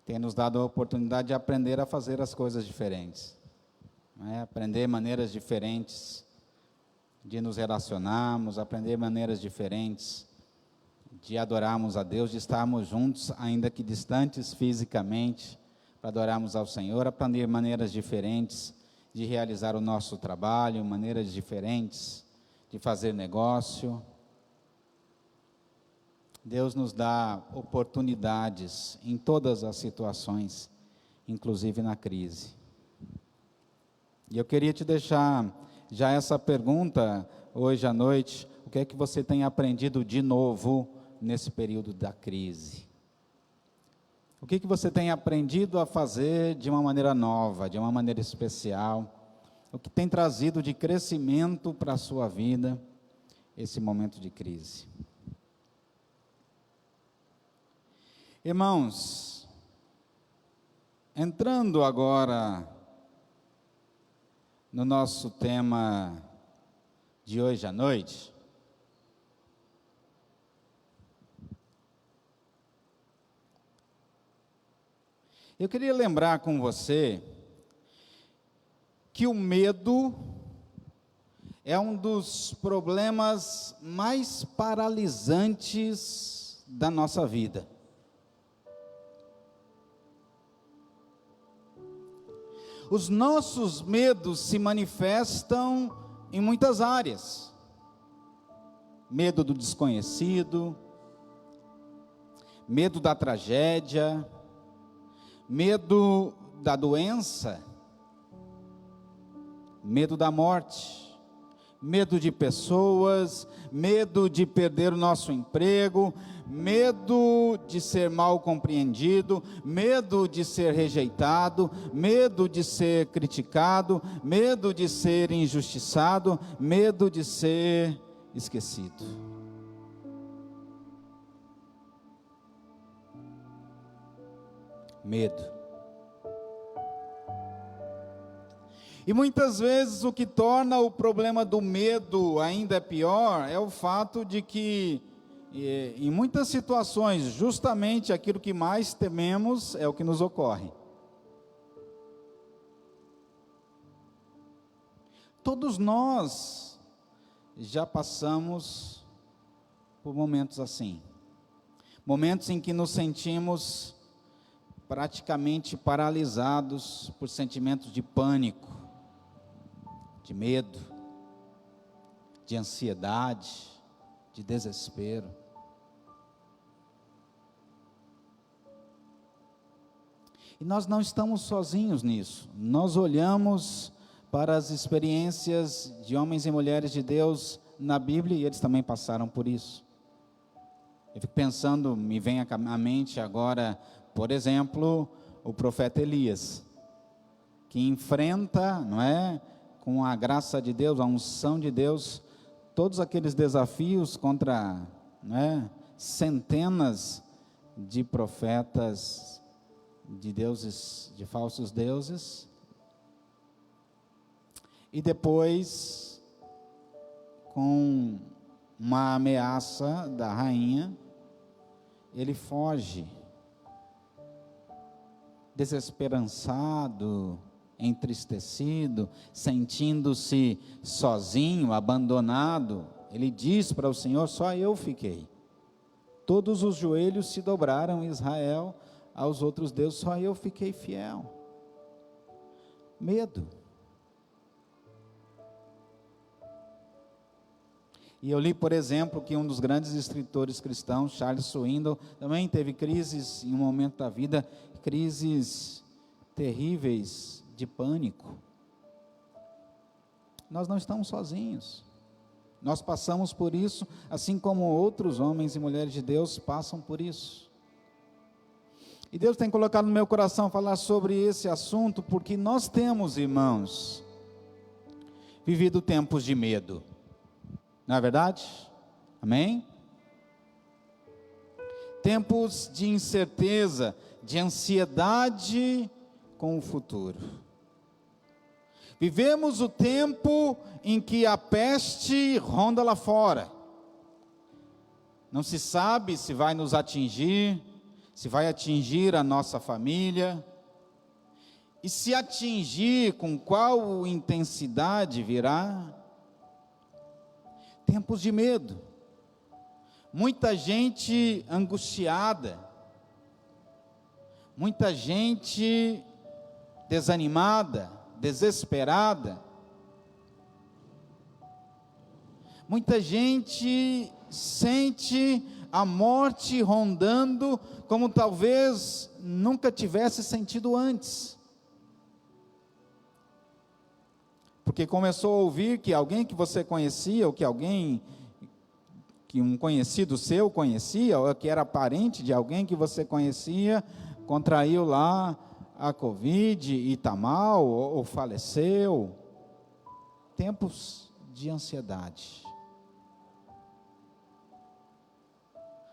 tem nos dado a oportunidade de aprender a fazer as coisas diferentes, aprender maneiras diferentes de nos relacionarmos, aprender maneiras diferentes de adorarmos a Deus, de estarmos juntos, ainda que distantes fisicamente, para adorarmos ao Senhor, aprender maneiras diferentes de realizar o nosso trabalho, maneiras diferentes de fazer negócio. Deus nos dá oportunidades em todas as situações, inclusive na crise. E eu queria te deixar já essa pergunta hoje à noite: o que é que você tem aprendido de novo nesse período da crise? O que você tem aprendido a fazer de uma maneira nova, de uma maneira especial? O que tem trazido de crescimento para a sua vida esse momento de crise? Irmãos, entrando agora no nosso tema de hoje à noite, eu queria lembrar com você que o medo é um dos problemas mais paralisantes da nossa vida. Os nossos medos se manifestam em muitas áreas. Medo do desconhecido, medo da tragédia, medo da doença, medo da morte, medo de pessoas, medo de perder o nosso emprego, medo de ser mal compreendido, medo de ser rejeitado, medo de ser criticado, medo de ser injustiçado, medo de ser esquecido. Medo. E muitas vezes o que torna o problema do medo ainda pior é o fato de que, em muitas situações, justamente aquilo que mais tememos é o que nos ocorre. Todos nós já passamos por momentos assim. Momentos em que nos sentimos praticamente paralisados por sentimentos de pânico, de medo, de ansiedade, de desespero. E nós não estamos sozinhos nisso. Nós olhamos para as experiências de homens e mulheres de Deus na Bíblia e eles também passaram por isso. Eu fico pensando, me vem à mente agora, por exemplo, o profeta Elias, que enfrenta, não é, com a graça de Deus, a unção de Deus, todos aqueles desafios contra, não é, centenas de profetas, de deuses, de falsos deuses. E depois, com uma ameaça da rainha, ele foge, desesperançado, entristecido, sentindo-se sozinho, abandonado. Ele diz para o Senhor: só eu fiquei. Todos os joelhos se dobraram em Israel aos outros deuses, só eu fiquei fiel. Medo. E eu li, por exemplo, que um dos grandes escritores cristãos, Charles Swindoll, também teve crises em um momento da vida, crises terríveis de pânico. Nós não estamos sozinhos. Nós passamos por isso, assim como outros homens e mulheres de Deus passam por isso. E Deus tem colocado no meu coração falar sobre esse assunto, porque nós temos, irmãos, vivido tempos de medo. Não é verdade? Amém? Tempos de incerteza, de ansiedade com o futuro. Vivemos o tempo em que a peste ronda lá fora. Não se sabe se vai nos atingir, se vai atingir a nossa família, e se atingir, com qual intensidade virá? Tempos de medo, muita gente angustiada, muita gente desanimada, desesperada, muita gente sente a morte rondando como talvez nunca tivesse sentido antes, porque começou a ouvir que alguém que você conhecia, ou que alguém, que um conhecido seu conhecia, ou que era parente de alguém que você conhecia, contraiu lá a Covid e está mal, ou faleceu. Tempos de ansiedade.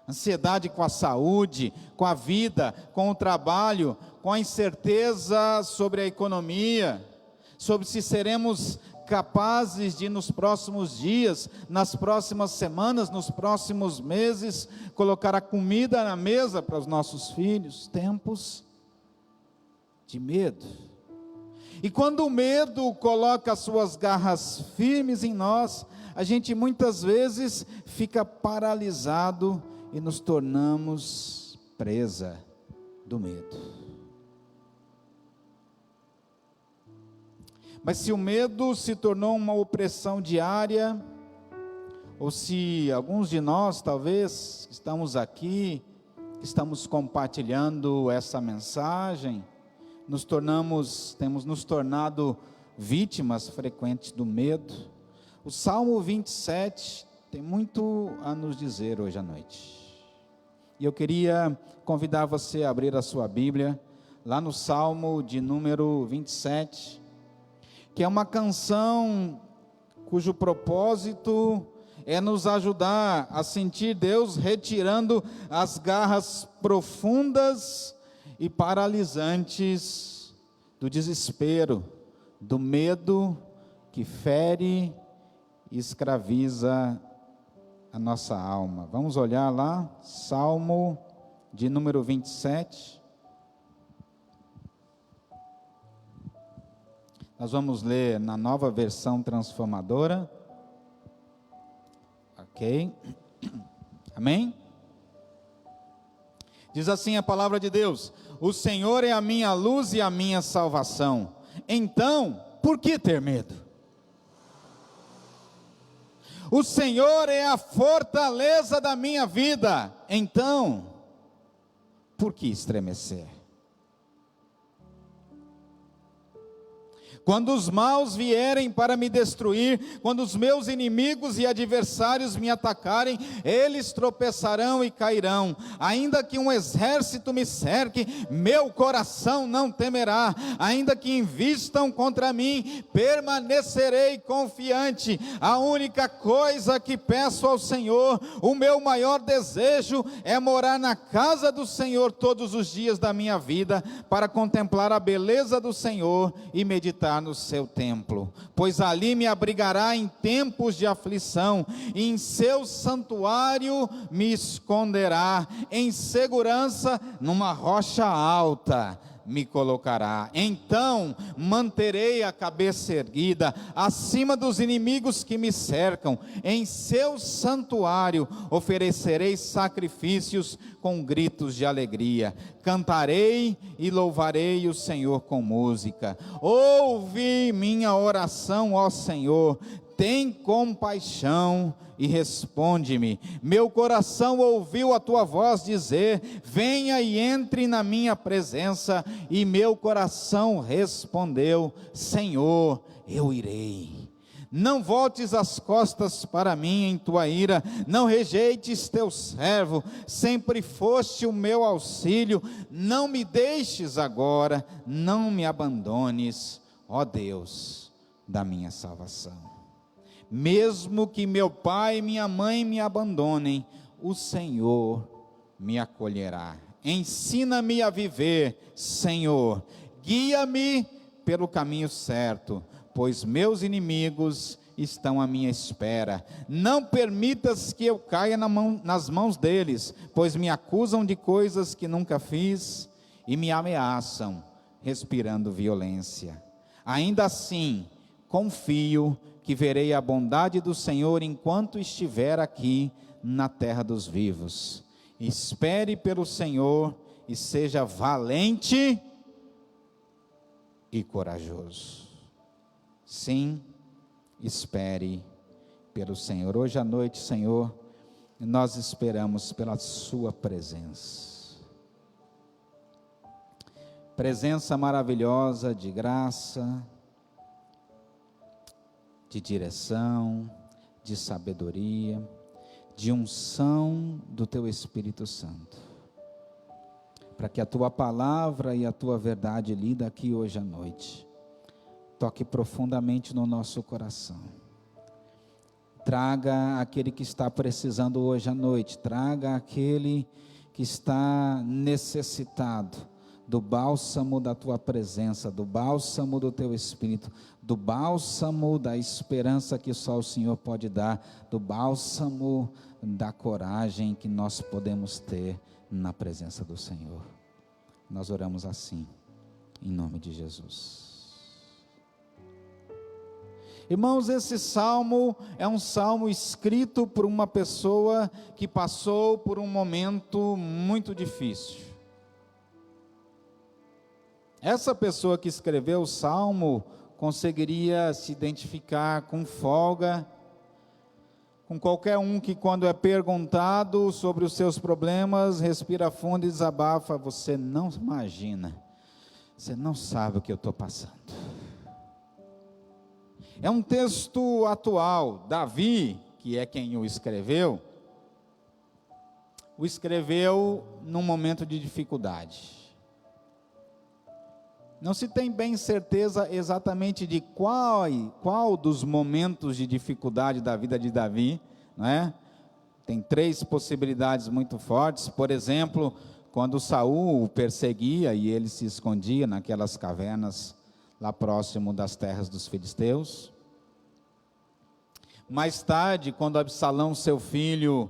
Ansiedade com a saúde, com a vida, com o trabalho, com a incerteza sobre a economia, sobre se seremos capazes de nos próximos dias, nas próximas semanas, nos próximos meses, colocar a comida na mesa para os nossos filhos. Tempos de medo. E quando o medo coloca as suas garras firmes em nós, a gente muitas vezes fica paralisado e nos tornamos presa do medo. Mas se o medo se tornou uma opressão diária, ou se alguns de nós, talvez, estamos aqui, estamos compartilhando essa mensagem, temos nos tornado vítimas frequentes do medo, o Salmo 27 tem muito a nos dizer hoje à noite. E eu queria convidar você a abrir a sua Bíblia, lá no Salmo de número 27, que é uma canção cujo propósito é nos ajudar a sentir Deus retirando as garras profundas e paralisantes do desespero, do medo que fere e escraviza a nossa alma. Vamos olhar lá, Salmo de número 27. Nós vamos ler na Nova Versão Transformadora. Ok? Amém? Diz assim a palavra de Deus: o Senhor é a minha luz e a minha salvação. Então, por que ter medo? O Senhor é a fortaleza da minha vida. Então, por que estremecer? Quando os maus vierem para me destruir, quando os meus inimigos e adversários me atacarem, eles tropeçarão e cairão. Ainda que um exército me cerque, meu coração não temerá. Ainda que invistam contra mim, permanecerei confiante. A única coisa que peço ao Senhor, o meu maior desejo é morar na casa do Senhor todos os dias da minha vida, para contemplar a beleza do Senhor e meditar no seu templo, pois ali me abrigará em tempos de aflição, e em seu santuário me esconderá, em segurança numa rocha alta me colocará. Então manterei a cabeça erguida acima dos inimigos que me cercam. Em seu santuário oferecerei sacrifícios com gritos de alegria. Cantarei e louvarei o Senhor com música. Ouve minha oração, ó Senhor. Tem compaixão e responde-me. Meu coração ouviu a tua voz dizer: venha e entre na minha presença. E meu coração respondeu: Senhor, eu irei. Não voltes as costas para mim em tua ira, não rejeites teu servo, sempre foste o meu auxílio. Não me deixes agora, não me abandones, ó Deus da minha salvação. Mesmo que meu pai e minha mãe me abandonem, o Senhor me acolherá. Ensina-me a viver, Senhor, guia-me pelo caminho certo, pois meus inimigos estão à minha espera. Não permitas que eu caia nas mãos deles, pois me acusam de coisas que nunca fiz e me ameaçam, respirando violência. Ainda assim, confio que verei a bondade do Senhor enquanto estiver aqui na terra dos vivos. Espere pelo Senhor e seja valente e corajoso. Sim, espere pelo Senhor. Hoje à noite, Senhor, nós esperamos pela sua presença. Presença maravilhosa de graça, de direção, de sabedoria, de unção do Teu Espírito Santo, para que a Tua palavra e a Tua verdade lida aqui hoje à noite, toque profundamente no nosso coração. Traga aquele que está precisando hoje à noite, traga aquele que está necessitado do bálsamo da Tua presença, do bálsamo do Teu Espírito, do bálsamo da esperança que só o Senhor pode dar, do bálsamo da coragem que nós podemos ter na presença do Senhor. Nós oramos assim, em nome de Jesus. Irmãos, esse salmo é um salmo escrito por uma pessoa que passou por um momento muito difícil. Essa pessoa que escreveu o salmo conseguiria se identificar com folga com qualquer um que, quando é perguntado sobre os seus problemas, respira fundo e desabafa: você não imagina, você não sabe o que eu estou passando. É um texto atual. Davi, que é quem o escreveu num momento de dificuldade. Não se tem bem certeza exatamente de qual dos momentos de dificuldade da vida de Davi, não é? Tem 3 possibilidades muito fortes. Por exemplo, quando Saul o perseguia e ele se escondia naquelas cavernas lá próximo das terras dos filisteus. Mais tarde, quando Absalão, seu filho,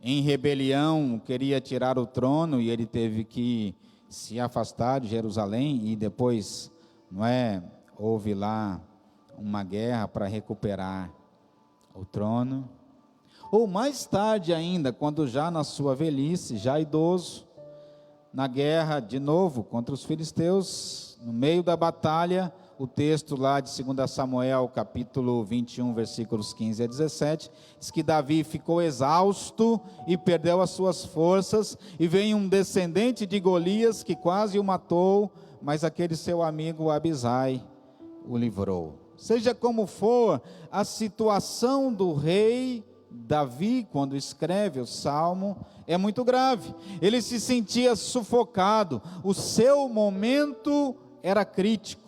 em rebelião, queria tirar o trono e ele teve que se afastar de Jerusalém, e depois, houve lá uma guerra para recuperar o trono. Ou mais tarde ainda, quando já na sua velhice, já idoso, na guerra de novo contra os filisteus, no meio da batalha, o texto lá de 2 Samuel, capítulo 21, versículos 15 a 17, diz que Davi ficou exausto e perdeu as suas forças, e veio um descendente de Golias que quase o matou, mas aquele seu amigo Abisai o livrou. Seja como for, a situação do rei Davi, quando escreve o salmo, é muito grave. Ele se sentia sufocado, o seu momento era crítico.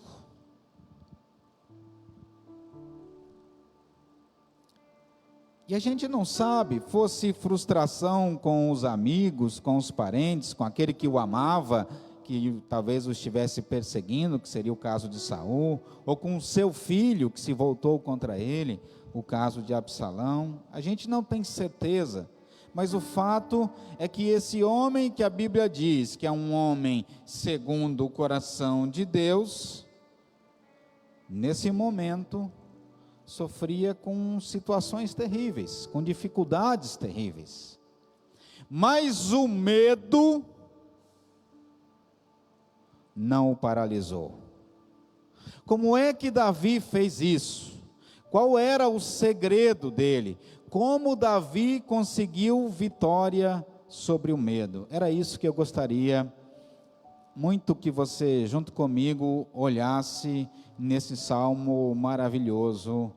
E a gente não sabe, fosse frustração com os amigos, com os parentes, com aquele que o amava, que talvez o estivesse perseguindo, que seria o caso de Saul, ou com o seu filho que se voltou contra ele, o caso de Absalão. A gente não tem certeza, mas o fato é que esse homem que a Bíblia diz que é um homem segundo o coração de Deus, nesse momento sofria com situações terríveis, com dificuldades terríveis, mas o medo não o paralisou. Como é que Davi fez isso? Qual era o segredo dele? Como Davi conseguiu vitória sobre o medo? Era isso que eu gostaria muito que você, junto comigo, olhasse nesse salmo maravilhoso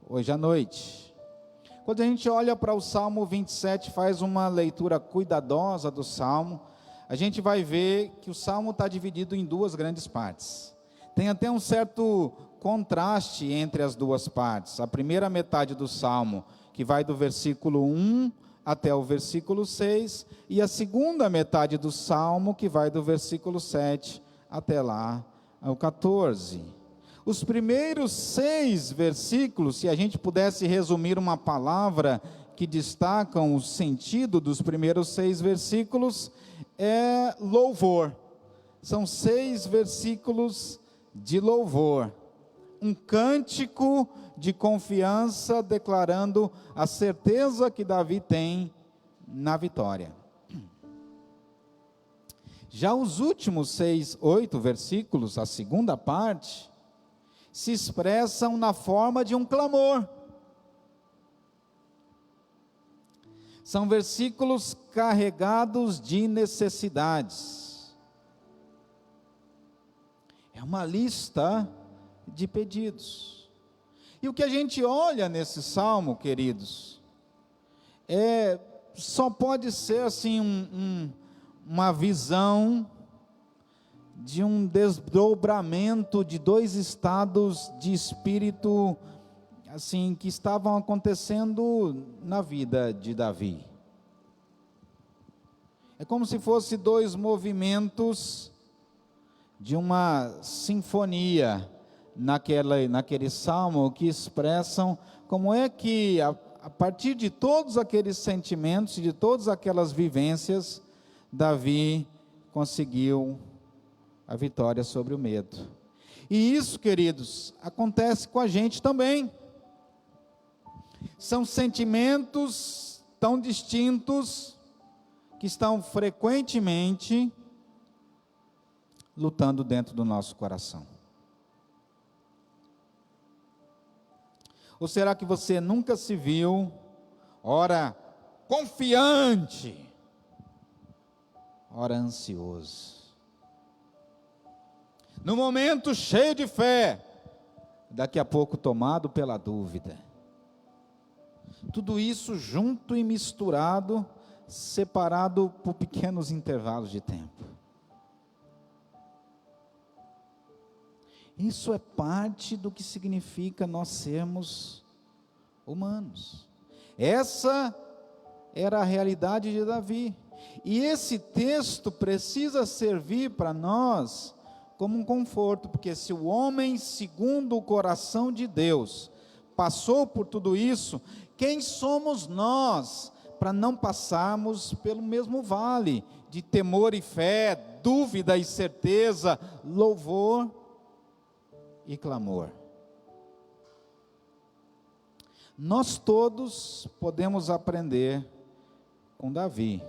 hoje à noite. Quando a gente olha para o Salmo 27, faz uma leitura cuidadosa do Salmo, a gente vai ver que o Salmo está dividido em 2 grandes partes. Tem até um certo contraste entre as 2 partes. A primeira metade do Salmo, que vai do versículo 1 até o versículo 6, e a segunda metade do Salmo, que vai do versículo 7 até lá ao 14. Os primeiros 6 versículos, se a gente pudesse resumir uma palavra que destacam o sentido dos primeiros 6 versículos, é louvor. São 6 versículos de louvor. Um cântico de confiança declarando a certeza que Davi tem na vitória. Já os últimos 6, 8 versículos, a segunda parte, se expressam na forma de um clamor. São versículos carregados de necessidades. É uma lista de pedidos. E o que a gente olha nesse salmo, queridos, só pode ser assim uma visão de um desdobramento de 2 estados de espírito assim que estavam acontecendo na vida de Davi. É como se fosse 2 movimentos de uma sinfonia naquele salmo, que expressam como é que a partir de todos aqueles sentimentos, de todas aquelas vivências, Davi conseguiu a vitória sobre o medo. E isso, queridos, acontece com a gente também. São sentimentos tão distintos que estão frequentemente lutando dentro do nosso coração. Ou será que você nunca se viu, ora confiante, ora ansioso? No momento cheio de fé, daqui a pouco tomado pela dúvida. Tudo isso junto e misturado, separado por pequenos intervalos de tempo. Isso é parte do que significa nós sermos humanos. Essa era a realidade de Davi. E esse texto precisa servir para nós como um conforto, porque se o homem segundo o coração de Deus passou por tudo isso, quem somos nós para não passarmos pelo mesmo vale de temor e fé, dúvida e certeza, louvor e clamor? Nós todos podemos aprender com Davi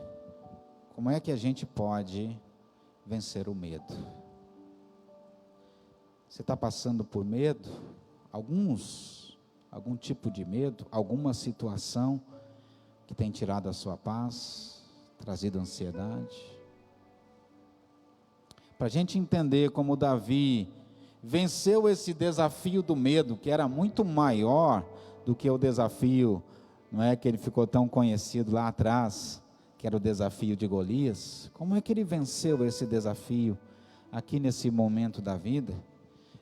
como é que a gente pode vencer o medo. Você está passando por medo? Algum tipo de medo, alguma situação que tem tirado a sua paz, trazido ansiedade? Para a gente entender como Davi venceu esse desafio do medo, que era muito maior do que o desafio, não é que ele ficou tão conhecido lá atrás, que era o desafio de Golias. Como é que ele venceu esse desafio aqui nesse momento da vida?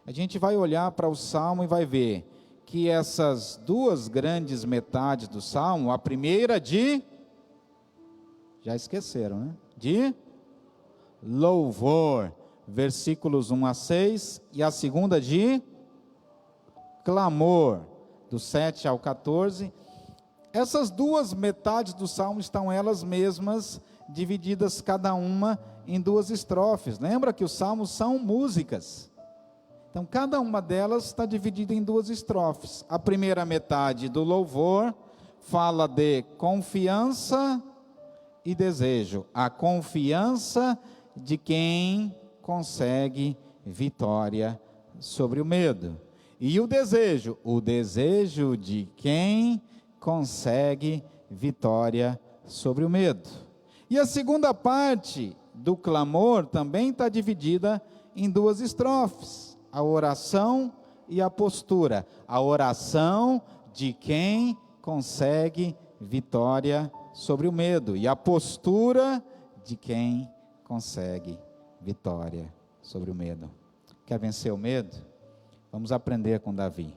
A gente vai olhar para o Salmo e vai ver que essas 2 grandes metades do Salmo, a primeira já esqueceram, né? De louvor, versículos 1 a 6, e a segunda de clamor, do 7 ao 14. Essas 2 metades do Salmo estão elas mesmas, divididas cada uma em 2 estrofes. Lembra que os Salmos são músicas. Então, cada uma delas está dividida em 2 estrofes. A primeira metade do louvor fala de confiança e desejo. A confiança de quem consegue vitória sobre o medo. E o desejo de quem consegue vitória sobre o medo. E a segunda parte do clamor também está dividida em 2 estrofes. A oração e a postura. A oração de quem consegue vitória sobre o medo. E a postura de quem consegue vitória sobre o medo. Quer vencer o medo? Vamos aprender com Davi.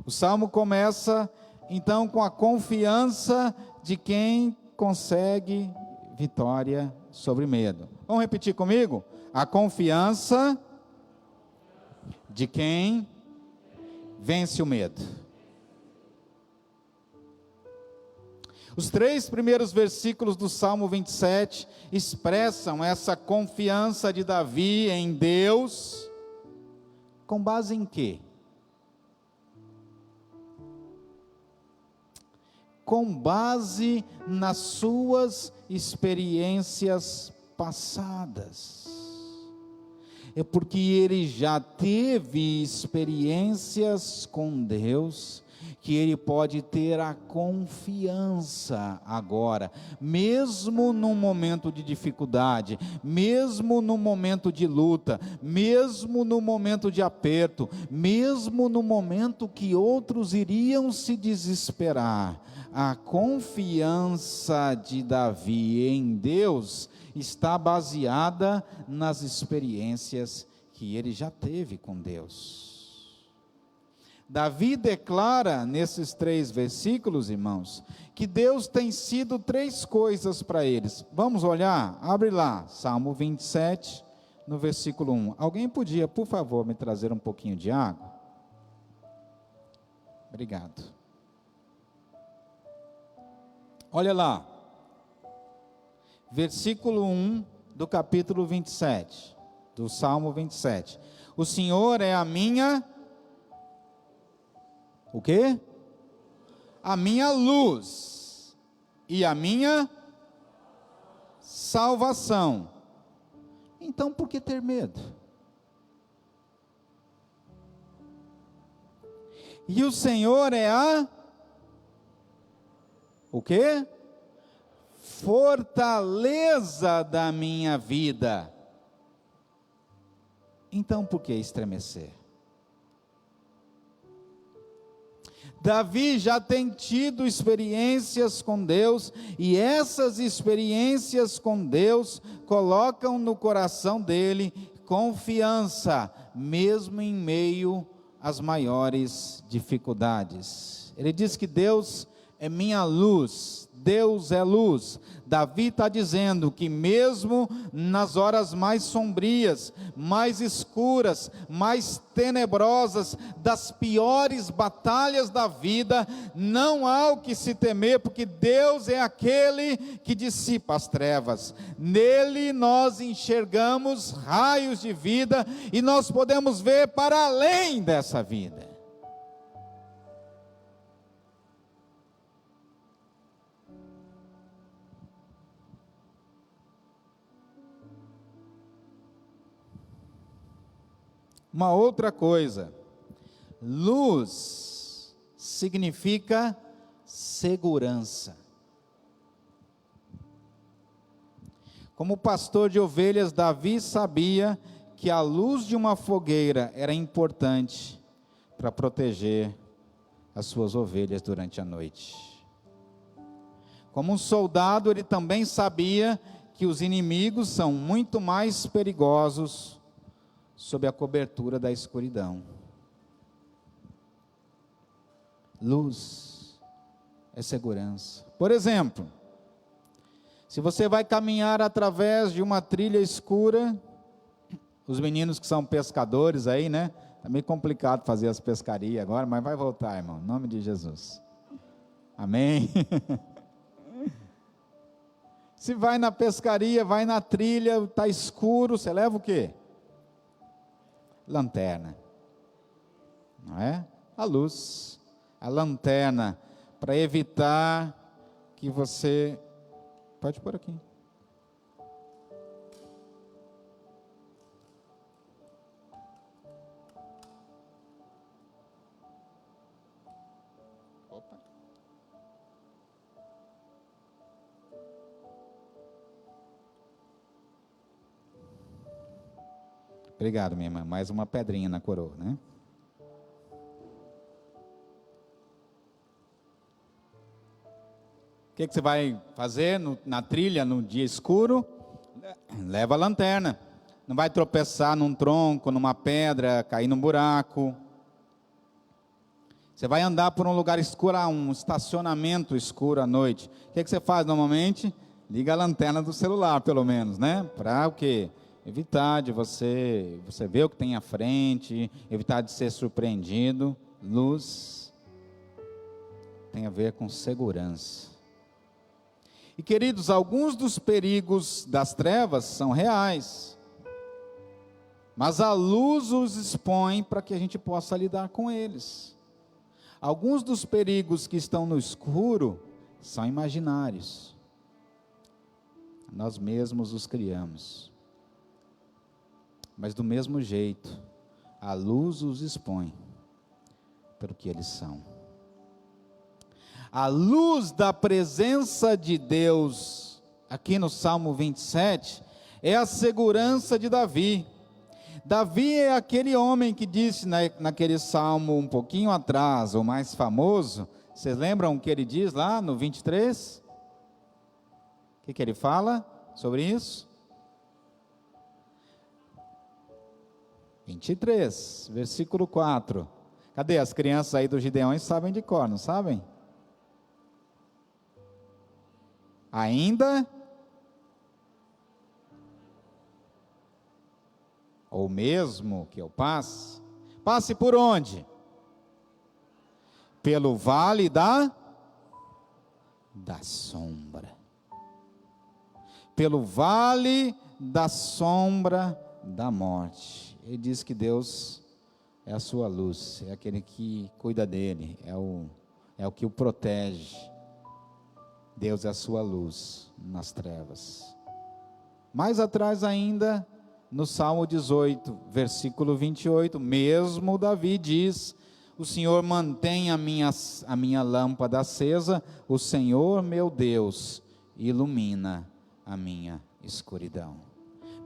O Salmo começa, então, com a confiança de quem consegue vitória sobre o medo. Vamos repetir comigo? A confiança de quem vence o medo. Os 3 primeiros versículos do Salmo 27 expressam essa confiança de Davi em Deus, com base em quê? Com base nas suas experiências passadas. É porque ele já teve experiências com Deus, que ele pode ter a confiança agora, mesmo num momento de dificuldade, mesmo no momento de luta, mesmo no momento de aperto, mesmo no momento que outros iriam se desesperar. A confiança de Davi em Deus está baseada nas experiências que ele já teve com Deus. Davi declara nesses 3 versículos, irmãos, que Deus tem sido 3 coisas para eles. Vamos olhar? Abre lá, Salmo 27, no versículo 1. Alguém podia, por favor, me trazer um pouquinho de água? Obrigado. Olha lá, versículo 1 do capítulo 27, do Salmo 27. O Senhor é a minha... O quê? A minha luz e a minha salvação. Então, por que ter medo? E o Senhor é a... O quê? Fortaleza da minha vida. Então, por que estremecer? Davi já tem tido experiências com Deus, e essas experiências com Deus colocam no coração dele confiança, mesmo em meio às maiores dificuldades. Ele diz que Deus é minha luz, Deus é luz. Davi está dizendo que mesmo nas horas mais sombrias, mais escuras, mais tenebrosas, das piores batalhas da vida, não há o que se temer, porque Deus é aquele que dissipa as trevas. Nele nós enxergamos raios de vida, e nós podemos ver para além dessa vida. Uma outra coisa, luz significa segurança. Como pastor de ovelhas, Davi sabia que a luz de uma fogueira era importante para proteger as suas ovelhas durante a noite. Como um soldado, ele também sabia que os inimigos são muito mais perigosos sob a cobertura da escuridão. Luz é segurança. Por exemplo, se você vai caminhar através de uma trilha escura, os meninos que são pescadores aí, né? Tá meio complicado fazer as pescarias agora, mas vai voltar, irmão, em nome de Jesus. Amém? Se vai na pescaria, vai na trilha, está escuro, você leva o quê? Lanterna, não é? A luz, a lanterna, para evitar que você... Pode pôr aqui. Opa. Obrigado, minha irmã. Mais uma pedrinha na coroa, né? O que você vai fazer na trilha, no dia escuro? Leva a lanterna. Não vai tropeçar num tronco, numa pedra, cair num buraco. Você vai andar por um lugar escuro, um estacionamento escuro à noite. O que você faz normalmente? Liga a lanterna do celular, pelo menos, né? Para o quê? evitar de você ver o que tem à frente, evitar de ser surpreendido. Luz tem a ver com segurança. E queridos, alguns dos perigos das trevas são reais, mas a luz os expõe para que a gente possa lidar com eles. Alguns dos perigos que estão no escuro são imaginários. Nós mesmos os criamos. Mas do mesmo jeito, a luz os expõe para o que eles são. A luz da presença de Deus, aqui no Salmo 27, é a segurança de Davi. Davi é aquele homem que disse naquele salmo um pouquinho atrás, o mais famoso. Vocês lembram o que ele diz lá no 23? O que ele fala sobre isso? 23, versículo 4. Cadê? As crianças aí dos Gideões sabem de cor, não sabem? Ainda ou mesmo que eu passe por onde? Pelo vale da sombra. Pelo vale da sombra da morte. Ele diz que Deus é a sua luz, é aquele que cuida dele, é o que o protege. Deus é a sua luz nas trevas. Mais atrás ainda, no Salmo 18, versículo 28, mesmo Davi diz: o Senhor mantém a minha lâmpada acesa, o Senhor meu Deus ilumina a minha escuridão.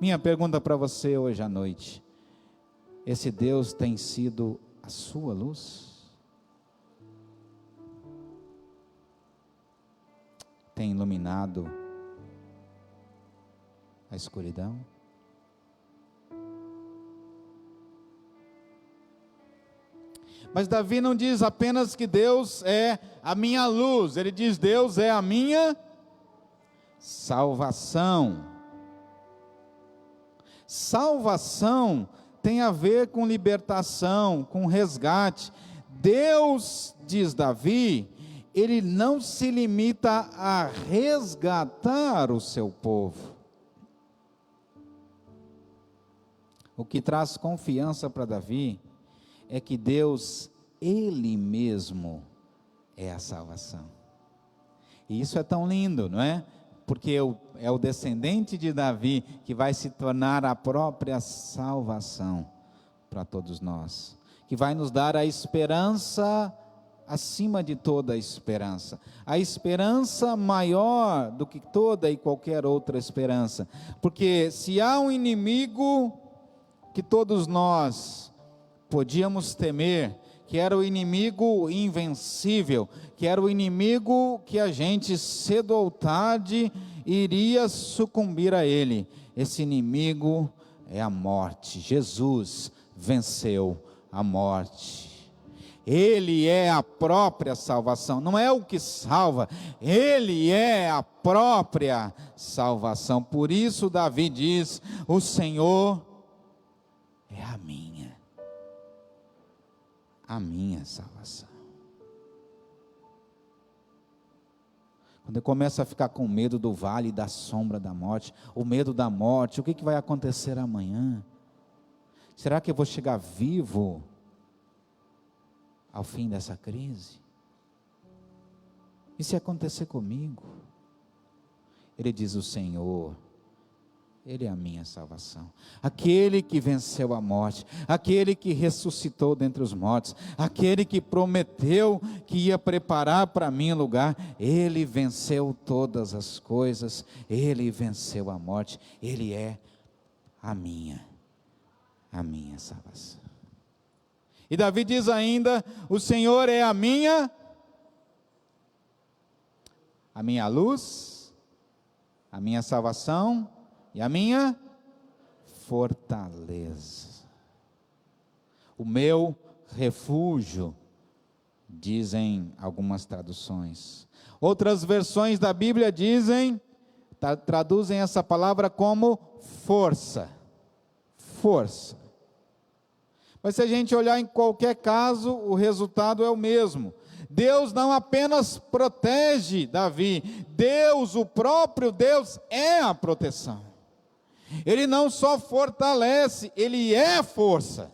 Minha pergunta para você hoje à noite: esse Deus tem sido a sua luz? Tem iluminado a escuridão? Mas Davi não diz apenas que Deus é a minha luz, ele diz: Deus é a minha salvação. Salvação tem a ver com libertação, com resgate. Deus, diz Davi, ele não se limita a resgatar o seu povo. O que traz confiança para Davi é que Deus, Ele mesmo, é a salvação. E isso é tão lindo, não é? Porque é o descendente de Davi que vai se tornar a própria salvação para todos nós, que vai nos dar a esperança acima de toda a esperança, a esperança maior do que toda e qualquer outra esperança, porque se há um inimigo que todos nós podíamos temer, que era o inimigo invencível, que era o inimigo que a gente cedo ou tarde iria sucumbir a ele, esse inimigo é a morte. Jesus venceu a morte. Ele é a própria salvação, não é o que salva, Ele é a própria salvação. Por isso Davi diz: o Senhor é a minha salvação. Quando eu começo a ficar com medo do vale da sombra da morte, o medo da morte, o que vai acontecer amanhã? Será que eu vou chegar vivo ao fim dessa crise? E se acontecer comigo? Ele diz: o Senhor, Ele é a minha salvação, aquele que venceu a morte, aquele que ressuscitou dentre os mortos, aquele que prometeu que ia preparar para mim lugar. Ele venceu todas as coisas, Ele venceu a morte, Ele é a minha salvação. E Davi diz ainda: o Senhor é a minha luz, a minha salvação e a minha fortaleza, o meu refúgio, dizem algumas traduções. Outras versões da Bíblia traduzem essa palavra como força. força. Mas se a gente olhar em qualquer caso, o resultado é o mesmo. Deus não apenas protege Davi, Deus, o próprio Deus, é a proteção. Ele não só fortalece, ele é força.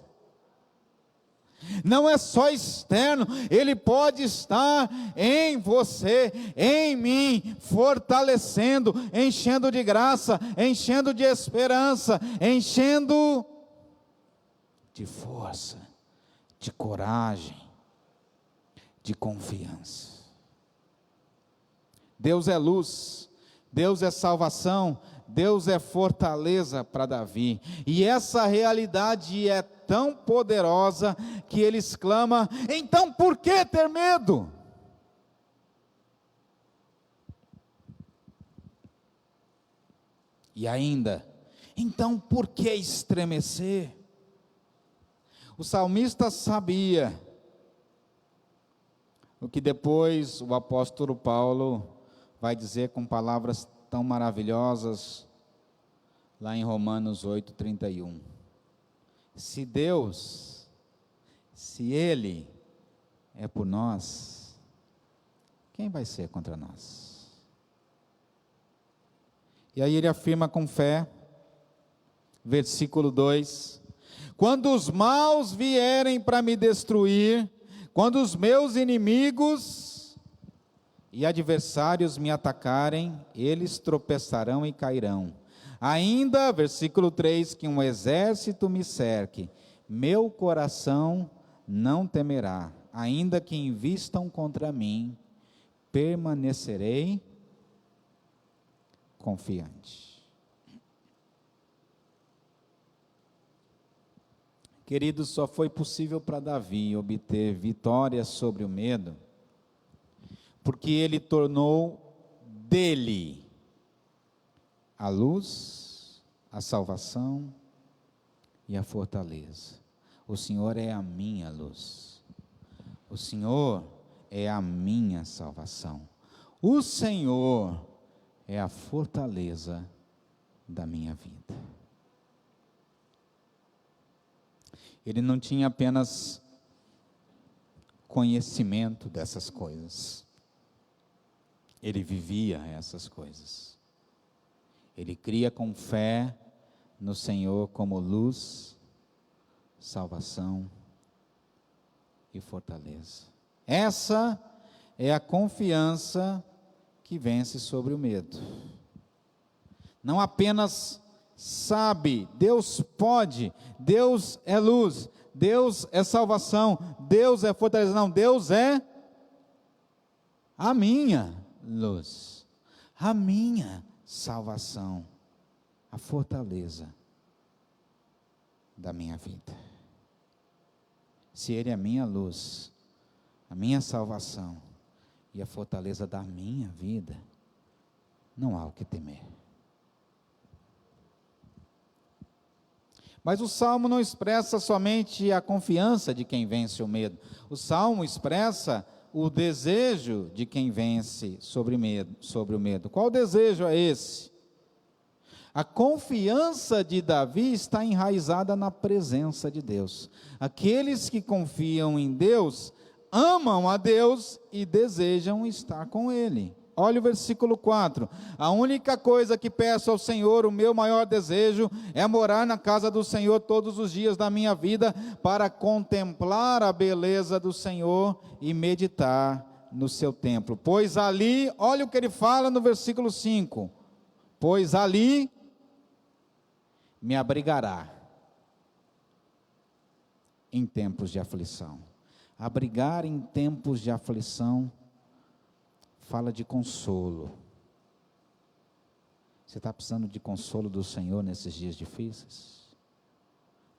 Não é só externo, ele pode estar em você, em mim, fortalecendo, enchendo de graça, enchendo de esperança, enchendo de força, de coragem, de confiança. Deus é luz, Deus é salvação, Deus é fortaleza para Davi, e essa realidade é tão poderosa que ele exclama: então por que ter medo? E ainda, então por que estremecer? O salmista sabia o que depois o apóstolo Paulo vai dizer com palavras tão maravilhosas, lá em Romanos 8:31. Se Deus, se Ele é por nós, quem vai ser contra nós? E aí ele afirma com fé, versículo 2: quando os maus vierem para me destruir, quando os meus inimigos e adversários me atacarem, eles tropeçarão e cairão. Ainda, versículo 3, que um exército me cerque, meu coração não temerá, ainda que invistam contra mim, permanecerei confiante. Queridos, só foi possível para Davi obter vitória sobre o medo, porque ele tornou dele a luz, a salvação e a fortaleza. O Senhor é a minha luz, o Senhor é a minha salvação, o Senhor é a fortaleza da minha vida. Ele não tinha apenas conhecimento dessas coisas, ele vivia essas coisas. Ele cria com fé no Senhor como luz, salvação e fortaleza. Essa é a confiança que vence sobre o medo. Não apenas sabe, Deus pode, Deus é luz, Deus é salvação, Deus é fortaleza, não, Deus é a minha luz, a minha salvação, a fortaleza da minha vida. Se Ele é a minha luz, a minha salvação e a fortaleza da minha vida, não há o que temer. Mas o Salmo não expressa somente a confiança de quem vence o medo. O Salmo expressa o desejo de quem vence sobre o medo. Qual desejo é esse? A confiança de Davi está enraizada na presença de Deus. Aqueles que confiam em Deus, amam a Deus e desejam estar com Ele. Olha o versículo 4, a única coisa que peço ao Senhor, o meu maior desejo, é morar na casa do Senhor todos os dias da minha vida, para contemplar a beleza do Senhor e meditar no seu templo. Pois ali, olha o que ele fala no versículo 5, pois ali me abrigará em tempos de aflição. Abrigar em tempos de aflição fala de consolo. Você está precisando de consolo do Senhor nesses dias difíceis?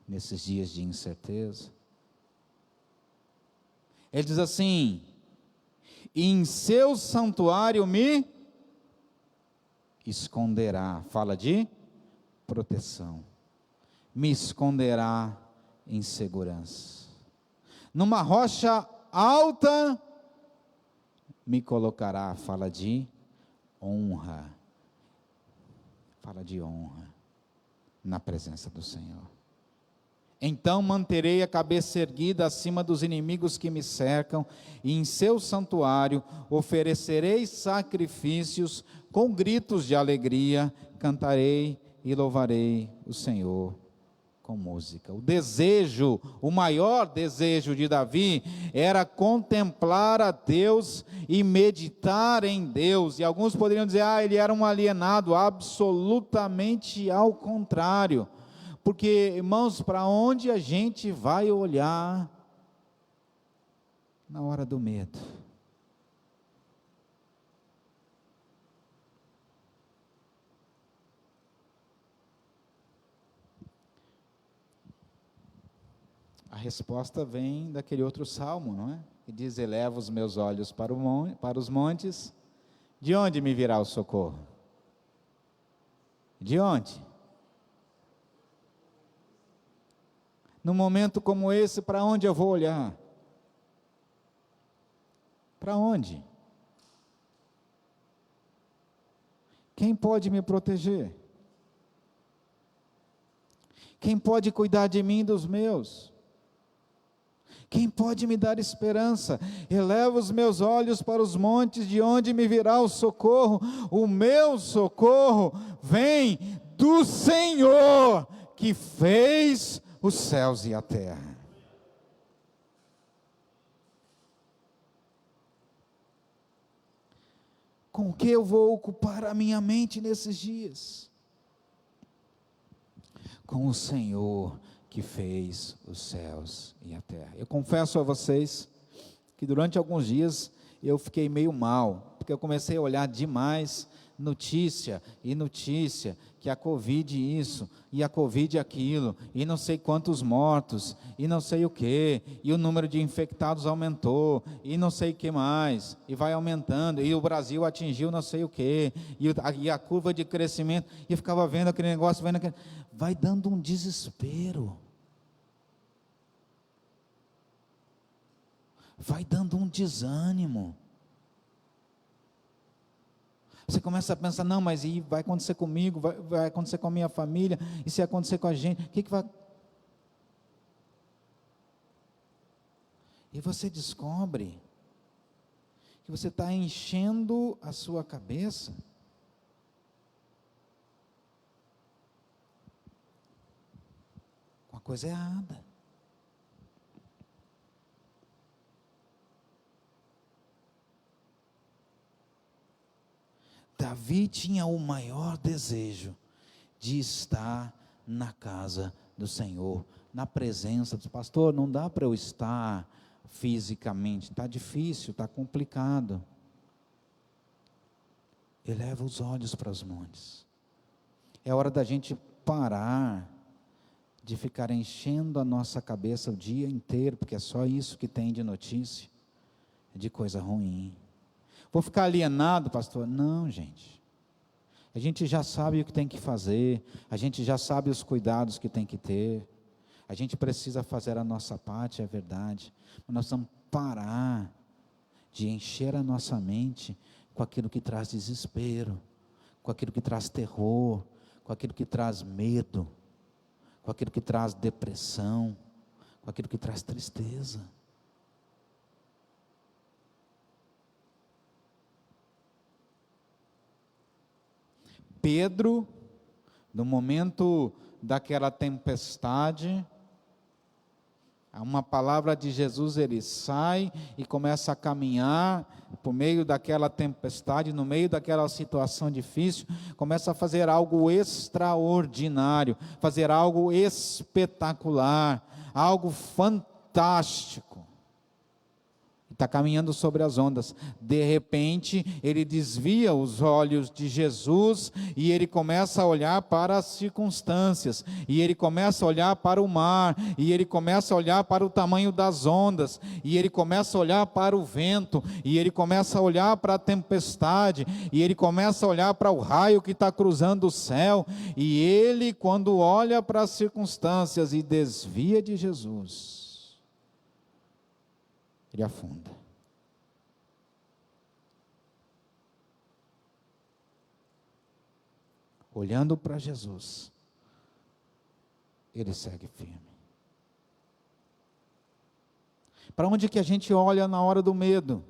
Nesses dias de incerteza? Ele diz assim: em seu santuário me esconderá. Fala de proteção. Me esconderá em segurança. Numa rocha alta me colocará. Fala de honra. Fala de honra na presença do Senhor. Então manterei a cabeça erguida acima dos inimigos que me cercam, e em seu santuário oferecerei sacrifícios, com gritos de alegria cantarei e louvarei o Senhor com música. O desejo, o maior desejo de Davi era contemplar a Deus e meditar em Deus. E alguns poderiam dizer, ele era um alienado. Absolutamente ao contrário. Porque, irmãos, para onde a gente vai olhar na hora do medo? A resposta vem daquele outro salmo, não é? Que diz, eleva os meus olhos para os montes, de onde me virá o socorro? De onde? Num momento como esse, para onde eu vou olhar? Para onde? Quem pode me proteger? Quem pode cuidar de mim e dos meus? Quem pode me dar esperança? Eleva os meus olhos para os montes, de onde me virá o socorro? O meu socorro vem do Senhor, que fez os céus e a terra. Com o que eu vou ocupar a minha mente nesses dias? Com o Senhor que fez os céus e a terra. Eu confesso a vocês que durante alguns dias eu fiquei meio mal, porque eu comecei a olhar demais notícia e notícia, que a Covid isso, e a Covid aquilo, e não sei quantos mortos, e não sei o que, e o número de infectados aumentou, e não sei o que mais, e vai aumentando, e o Brasil atingiu não sei o que, e a curva de crescimento, e eu ficava vendo aquele negócio, vai dando um desespero, vai dando um desânimo. Você começa a pensar, não, mas e vai acontecer comigo, vai acontecer com a minha família, e se acontecer com a gente, o que vai... E você descobre que você está enchendo a sua cabeça com a coisa errada. Davi tinha o maior desejo de estar na casa do Senhor, na presença do pastor. Não dá para eu estar fisicamente, está difícil, está complicado. Eleva os olhos para os montes. É hora da gente parar de ficar enchendo a nossa cabeça o dia inteiro, porque é só isso que tem de notícia, de coisa ruim. Vou ficar alienado, pastor? Não, gente. A gente já sabe o que tem que fazer, a gente já sabe os cuidados que tem que ter, a gente precisa fazer a nossa parte, é verdade, mas nós vamos parar de encher a nossa mente com aquilo que traz desespero, com aquilo que traz terror, com aquilo que traz medo, com aquilo que traz depressão, com aquilo que traz tristeza. Pedro, no momento daquela tempestade, uma palavra de Jesus, ele sai e começa a caminhar por meio daquela tempestade, no meio daquela situação difícil, começa a fazer algo extraordinário, fazer algo espetacular, algo fantástico. Está caminhando sobre as ondas. De repente, ele desvia os olhos de Jesus e ele começa a olhar para as circunstâncias, e ele começa a olhar para o mar, e ele começa a olhar para o tamanho das ondas, e ele começa a olhar para o vento, e ele começa a olhar para a tempestade, e ele começa a olhar para o raio que está cruzando o céu, e ele, quando olha para as circunstâncias e desvia de Jesus, ele afunda. Olhando para Jesus, ele segue firme. Para onde que a gente olha na hora do medo?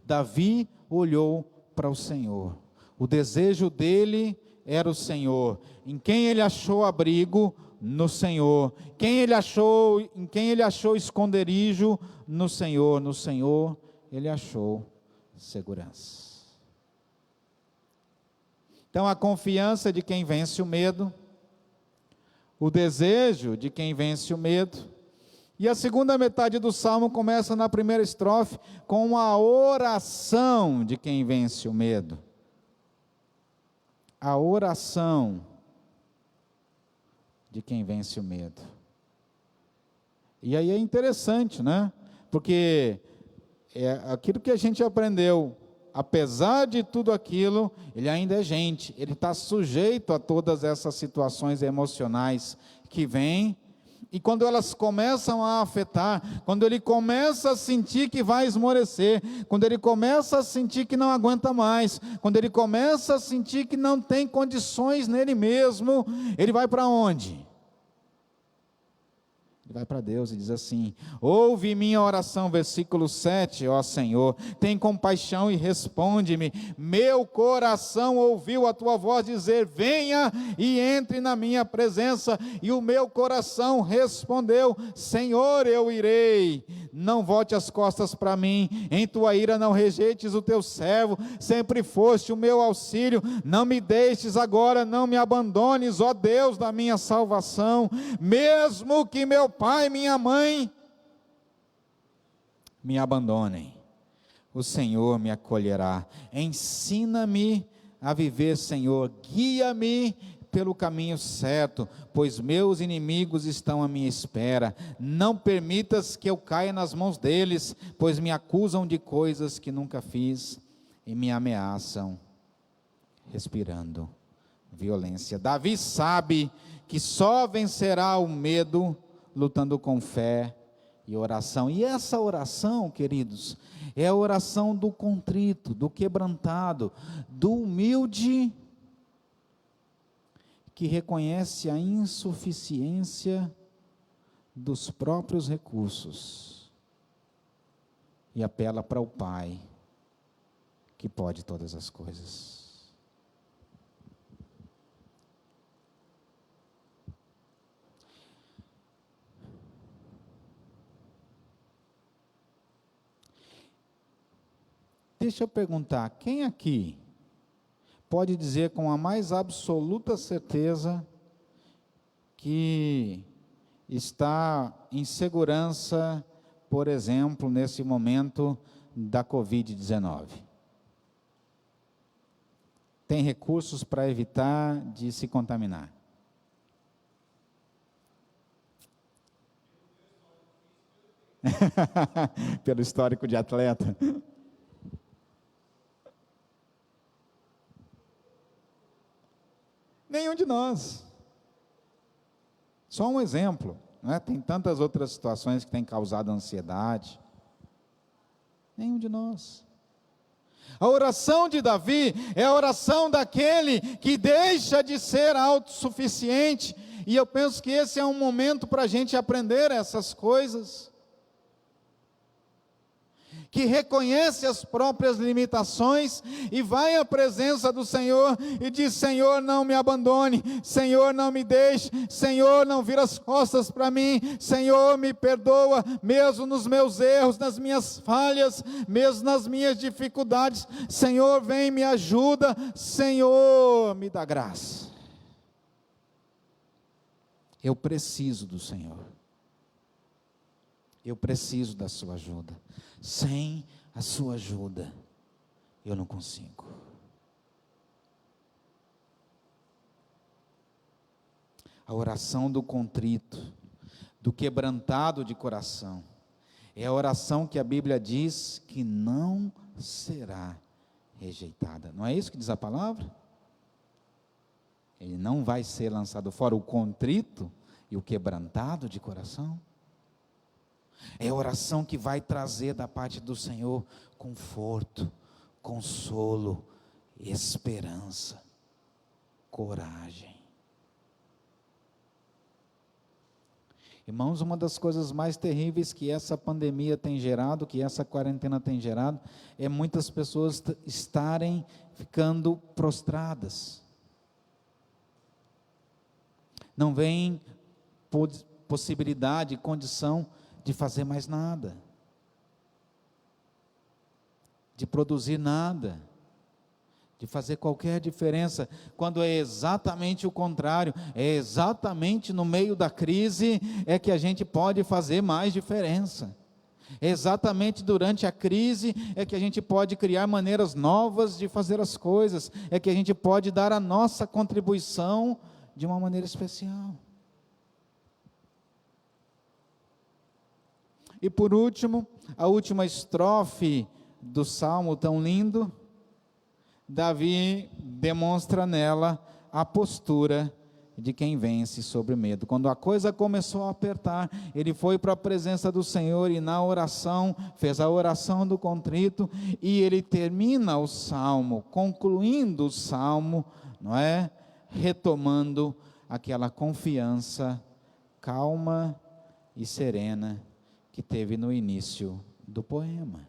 Davi olhou para o Senhor. O desejo dele era o Senhor. Em quem ele achou abrigo? No Senhor. Em quem ele achou esconderijo? No Senhor. No Senhor ele achou segurança. Então a confiança de quem vence o medo, o desejo de quem vence o medo. E a segunda metade do salmo começa na primeira estrofe com a oração de quem vence o medo. A oração de quem vence o medo. E aí é interessante, né? Porque é aquilo que a gente aprendeu, apesar de tudo aquilo, ele ainda é gente, ele está sujeito a todas essas situações emocionais que vêm, e quando elas começam a afetar, quando ele começa a sentir que vai esmorecer, quando ele começa a sentir que não aguenta mais, quando ele começa a sentir que não tem condições nele mesmo, ele vai para onde? Ele vai para Deus e diz assim: ouve minha oração, versículo 7, ó Senhor, tem compaixão e responde-me. Meu coração ouviu a tua voz dizer: venha e entre na minha presença, e o meu coração respondeu: Senhor, eu irei. Não volte as costas para mim, em tua ira não rejeites o teu servo, sempre foste o meu auxílio, não me deixes agora, não me abandones, ó Deus da minha salvação. Mesmo que meu pai e minha mãe me abandonem, o Senhor me acolherá. Ensina-me a viver, Senhor, guia-me pelo caminho certo, pois meus inimigos estão à minha espera. Não permitas que eu caia nas mãos deles, pois me acusam de coisas que nunca fiz e me ameaçam, respirando violência. Davi sabe que só vencerá o medo lutando com fé e oração. E essa oração, queridos, é a oração do contrito, do quebrantado, do humilde, que reconhece a insuficiência dos próprios recursos e apela para o Pai, que pode todas as coisas. Deixa eu perguntar, quem aqui pode dizer com a mais absoluta certeza que está em segurança, por exemplo, nesse momento da Covid-19? Tem recursos para evitar de se contaminar? Pelo histórico de atleta. Nenhum de nós. Só um exemplo, né? Tem tantas outras situações que têm causado ansiedade. Nenhum de nós. A oração de Davi é a oração daquele que deixa de ser autossuficiente, e eu penso que esse é um momento para a gente aprender essas coisas, que reconhece as próprias limitações e vai à presença do Senhor e diz: Senhor, não me abandone, Senhor, não me deixe, Senhor, não vira as costas para mim, Senhor, me perdoa, mesmo nos meus erros, nas minhas falhas, mesmo nas minhas dificuldades, Senhor, vem, me ajuda, Senhor, me dá graça. Eu preciso do Senhor, eu preciso da sua ajuda. Sem a sua ajuda, eu não consigo. A oração do contrito, do quebrantado de coração, é a oração que a Bíblia diz que não será rejeitada. Não é isso que diz a palavra? Ele não vai ser lançado fora, o contrito e o quebrantado de coração. É a oração que vai trazer da parte do Senhor conforto, consolo, esperança, coragem. Irmãos, uma das coisas mais terríveis que essa pandemia tem gerado, que essa quarentena tem gerado, é muitas pessoas estarem ficando prostradas. Não vem possibilidade, condição de fazer mais nada, de produzir nada, de fazer qualquer diferença, quando é exatamente o contrário. É exatamente no meio da crise é que a gente pode fazer mais diferença. É exatamente durante a crise é que a gente pode criar maneiras novas de fazer as coisas, é que a gente pode dar a nossa contribuição de uma maneira especial. E por último, a última estrofe do salmo tão lindo, Davi demonstra nela a postura de quem vence sobre o medo. Quando a coisa começou a apertar, ele foi para a presença do Senhor e na oração, fez a oração do contrito, e ele termina o salmo, concluindo o salmo, não é? Retomando aquela confiança calma e serena que teve no início do poema.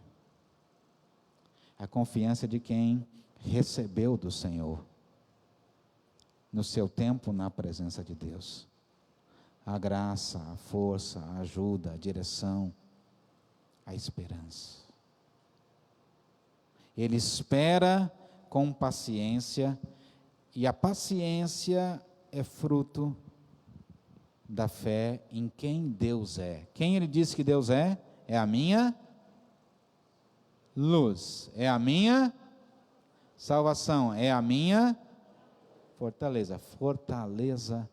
A confiança de quem recebeu do Senhor, no seu tempo na presença de Deus, a graça, a força, a ajuda, a direção, a esperança. Ele espera com paciência, e a paciência é fruto da fé em quem Deus é. Quem ele disse que Deus é? É a minha luz, é a minha salvação, é a minha fortaleza, fortaleza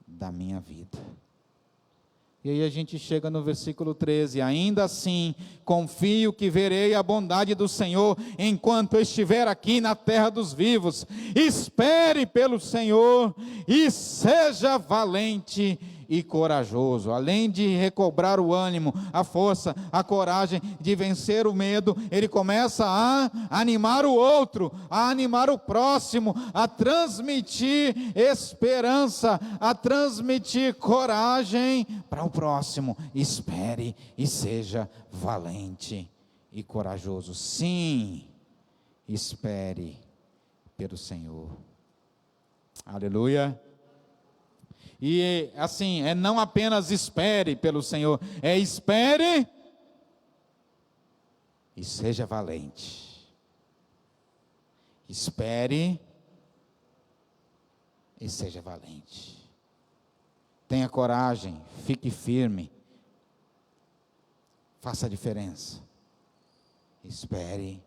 da minha vida. E aí a gente chega no versículo 13, ainda assim, confio que verei a bondade do Senhor, enquanto eu estiver aqui na terra dos vivos. Espere pelo Senhor, e seja valente e corajoso. Além de recobrar o ânimo, a força, a coragem de vencer o medo, ele começa a animar o outro, a animar o próximo, a transmitir esperança, a transmitir coragem para o próximo. Espere e seja valente e corajoso. Sim, espere pelo Senhor. Aleluia. E assim, não apenas espere pelo Senhor, espere e seja valente. Espere e seja valente. Tenha coragem, fique firme, faça a diferença. Espere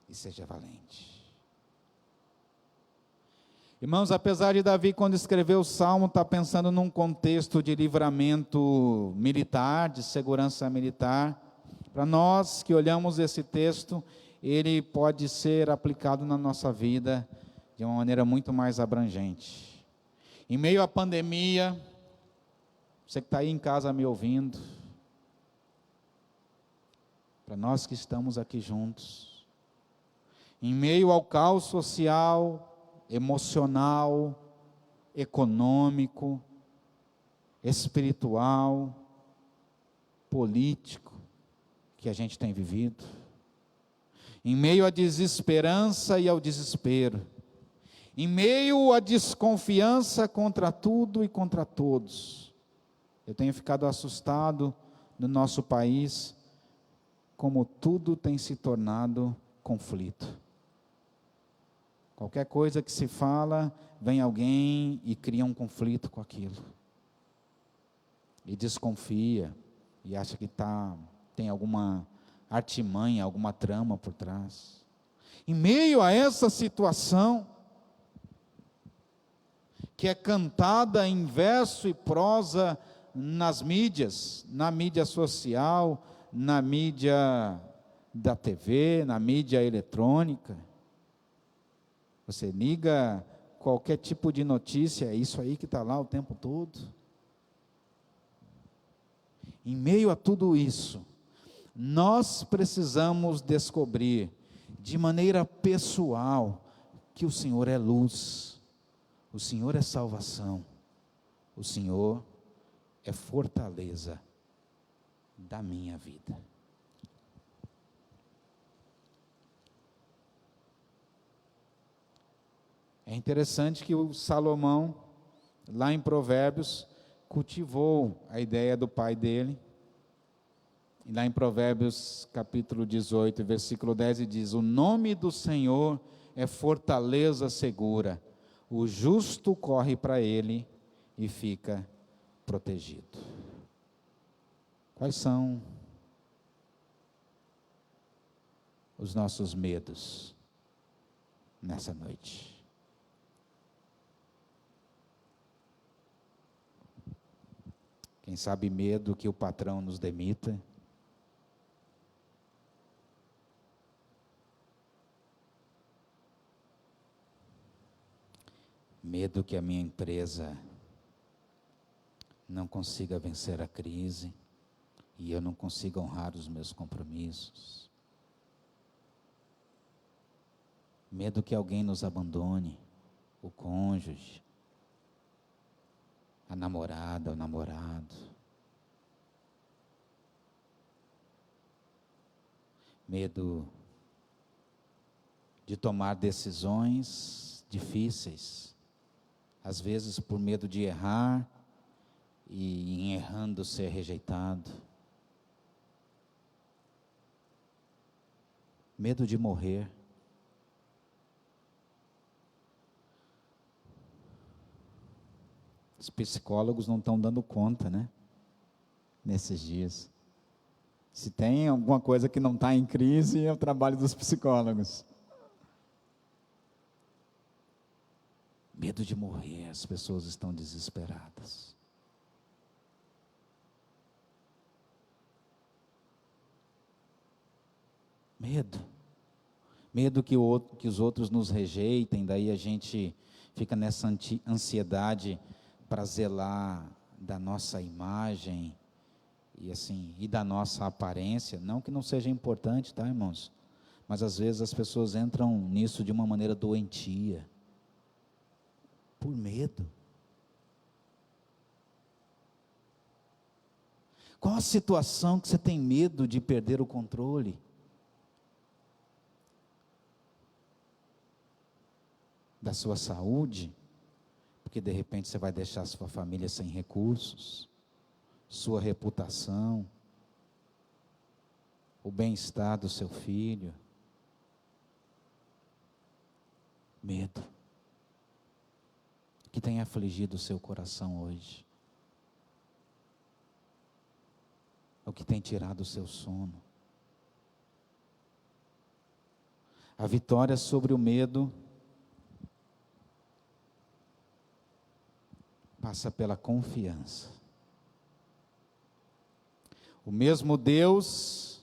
e seja valente. Irmãos, apesar de Davi, quando escreveu o Salmo, estar pensando num contexto de livramento militar, de segurança militar, para nós que olhamos esse texto, ele pode ser aplicado na nossa vida de uma maneira muito mais abrangente. Em meio à pandemia, você que está aí em casa me ouvindo, para nós que estamos aqui juntos, em meio ao caos social, emocional, econômico, espiritual, político que a gente tem vivido, em meio à desesperança e ao desespero, em meio à desconfiança contra tudo e contra todos, eu tenho ficado assustado no nosso país, como tudo tem se tornado conflito. Qualquer coisa que se fala, vem alguém e cria um conflito com aquilo. E desconfia, e acha que tem alguma artimanha, alguma trama por trás. Em meio a essa situação, que é cantada em verso e prosa nas mídias, na mídia social, na mídia da TV, na mídia eletrônica, você liga qualquer tipo de notícia, é isso aí que está lá o tempo todo. Em meio a tudo isso, nós precisamos descobrir, de maneira pessoal, que o Senhor é luz, o Senhor é salvação, o Senhor é fortaleza da minha vida. É interessante que o Salomão, lá em Provérbios, cultivou a ideia do pai dele. E lá em Provérbios capítulo 18, versículo 10, ele diz: o nome do Senhor é fortaleza segura, o justo corre para ele e fica protegido. Quais são os nossos medos nessa noite? Quem sabe medo que o patrão nos demita? Medo que a minha empresa não consiga vencer a crise e eu não consiga honrar os meus compromissos. Medo que alguém nos abandone, o cônjuge, a namorada, o namorado. Medo de tomar decisões difíceis, às vezes por medo de errar e em errando ser rejeitado. Medo de morrer. Os psicólogos não estão dando conta, né? Nesses dias. Se tem alguma coisa que não está em crise, é o trabalho dos psicólogos. Medo de morrer, as pessoas estão desesperadas. Medo que os outros nos rejeitem, daí a gente fica nessa ansiedade para zelar da nossa imagem e da nossa aparência. Não que não seja importante, tá, irmãos? Mas às vezes as pessoas entram nisso de uma maneira doentia, por medo. Qual a situação que você tem medo de perder o controle? Da sua saúde? Porque de repente você vai deixar sua família sem recursos, sua reputação, o bem-estar do seu filho. Medo. Que tem afligido o seu coração hoje? O que tem tirado o seu sono? A vitória sobre o medo passa pela confiança. O mesmo Deus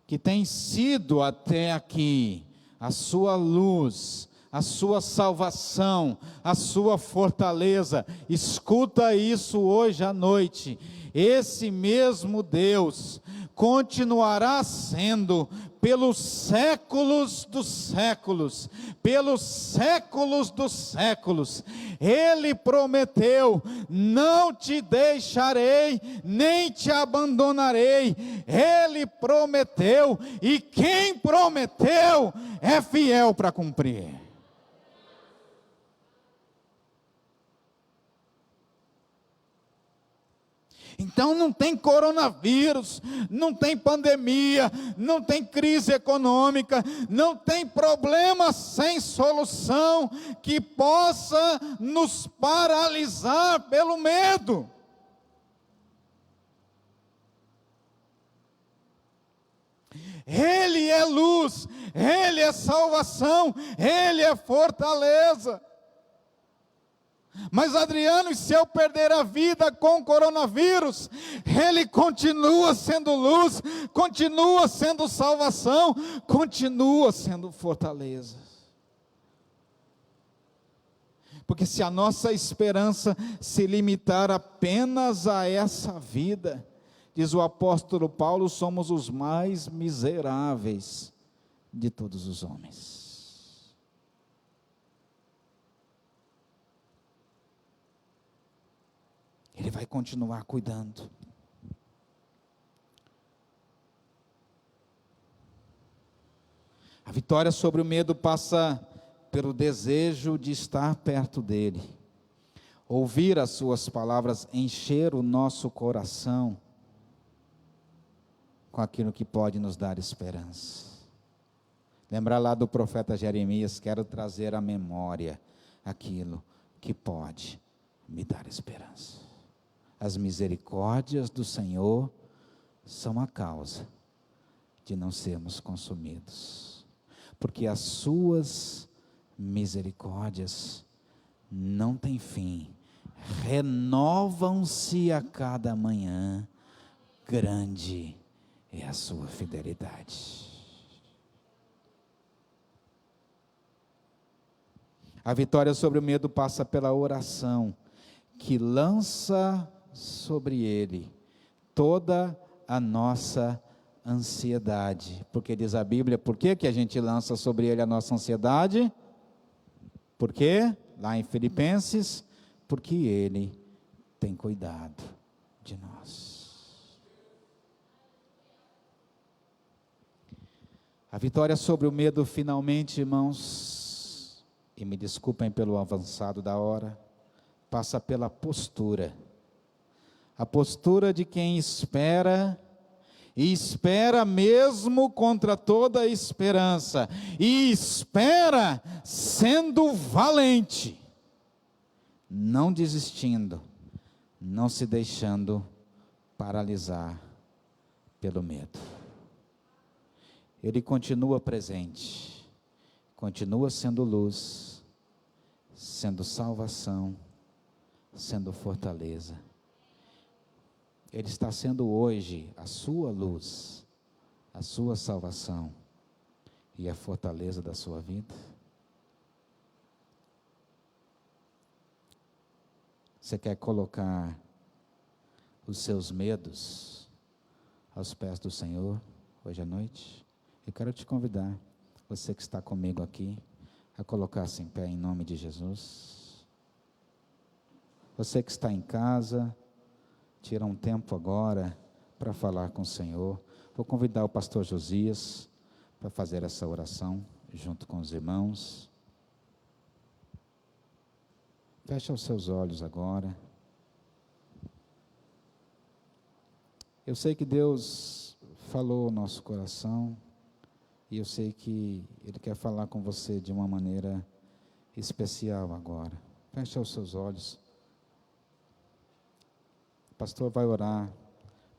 que tem sido até aqui a sua luz, a sua salvação, a sua fortaleza, escuta isso hoje à noite. Esse mesmo Deus continuará sendo pelos séculos dos séculos, pelos séculos dos séculos. Ele prometeu: não te deixarei, nem te abandonarei. Ele prometeu, e quem prometeu é fiel para cumprir. Então não tem coronavírus, não tem pandemia, não tem crise econômica, não tem problema sem solução que possa nos paralisar pelo medo. Ele é luz, Ele é salvação, Ele é fortaleza. Mas Adriano, e se eu perder a vida com o coronavírus? Ele continua sendo luz, continua sendo salvação, continua sendo fortaleza. Porque se a nossa esperança se limitar apenas a essa vida, diz o apóstolo Paulo, somos os mais miseráveis de todos os homens. Ele vai continuar cuidando. A vitória sobre o medo passa pelo desejo de estar perto dele, ouvir as suas palavras, encher o nosso coração com aquilo que pode nos dar esperança. Lembrar lá do profeta Jeremias, quero trazer à memória aquilo que pode me dar esperança. As misericórdias do Senhor são a causa de não sermos consumidos, porque as suas misericórdias não têm fim, renovam-se a cada manhã, grande é a sua fidelidade. A vitória sobre o medo passa pela oração, que lança sobre ele toda a nossa ansiedade, porque diz a Bíblia, por que a gente lança sobre ele a nossa ansiedade? Por quê? Lá em Filipenses, porque ele tem cuidado de nós. A vitória sobre o medo, finalmente, irmãos, e me desculpem pelo avançado da hora, passa pela postura. A postura de quem espera, e espera mesmo contra toda esperança, e espera sendo valente, não desistindo, não se deixando paralisar pelo medo. Ele continua presente, continua sendo luz, sendo salvação, sendo fortaleza. Ele está sendo hoje a sua luz, a sua salvação e a fortaleza da sua vida. Você quer colocar os seus medos aos pés do Senhor hoje à noite? Eu quero te convidar, você que está comigo aqui, a colocar-se em pé em nome de Jesus. Você que está em casa, tira um tempo agora para falar com o Senhor. Vou convidar o pastor Josias para fazer essa oração junto com os irmãos. Feche os seus olhos agora. Eu sei que Deus falou ao nosso coração, e eu sei que Ele quer falar com você de uma maneira especial agora. Feche os seus olhos. O pastor vai orar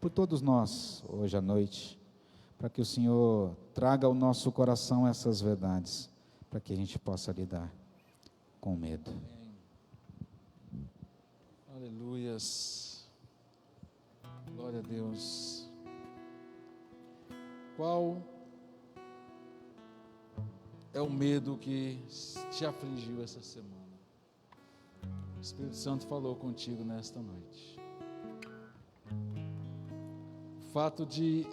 por todos nós hoje à noite, para que o Senhor traga ao nosso coração essas verdades, para que a gente possa lidar com o medo. Amém. Aleluias. Glória a Deus. Qual é o medo que te afligiu essa semana? O Espírito Santo falou contigo nesta noite. O fato de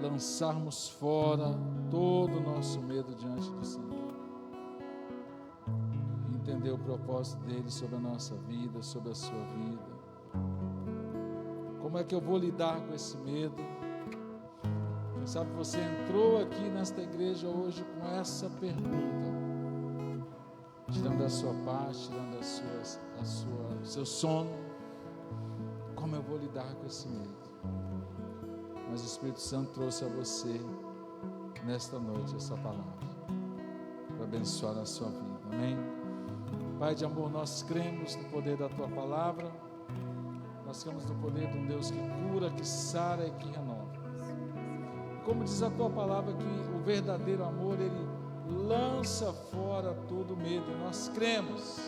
lançarmos fora todo o nosso medo diante do Senhor, entender o propósito dele sobre a nossa vida, sobre a sua vida. Como é que eu vou lidar com esse medo? Quem sabe você entrou aqui nesta igreja hoje com essa pergunta, tirando a sua paz, tirando o seu sono. Como eu vou lidar com esse medo? Mas o Espírito Santo trouxe a você nesta noite essa palavra para abençoar a sua vida. Amém? Pai de amor, nós cremos no poder da tua palavra. Nós cremos no poder de um Deus que cura, que sara e que renova. Como diz a tua palavra, que o verdadeiro amor, ele lança fora todo medo. E nós cremos,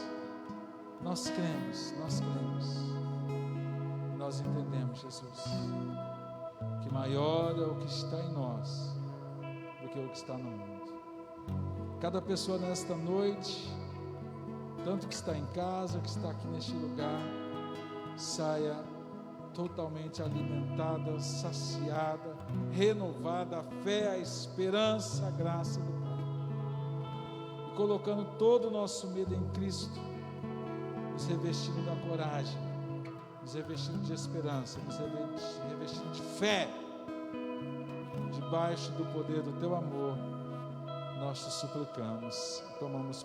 nós entendemos, Jesus, que maior é o que está em nós do que o que está no mundo. Cada pessoa nesta noite, tanto que está em casa, que está aqui neste lugar, saia totalmente alimentada, saciada, renovada, a fé, a esperança, a graça do Pai. E colocando todo o nosso medo em Cristo, nos revestindo da coragem nos revestindo de esperança, nos revestindo de fé, debaixo do poder do teu amor, nós te suplicamos, tomamos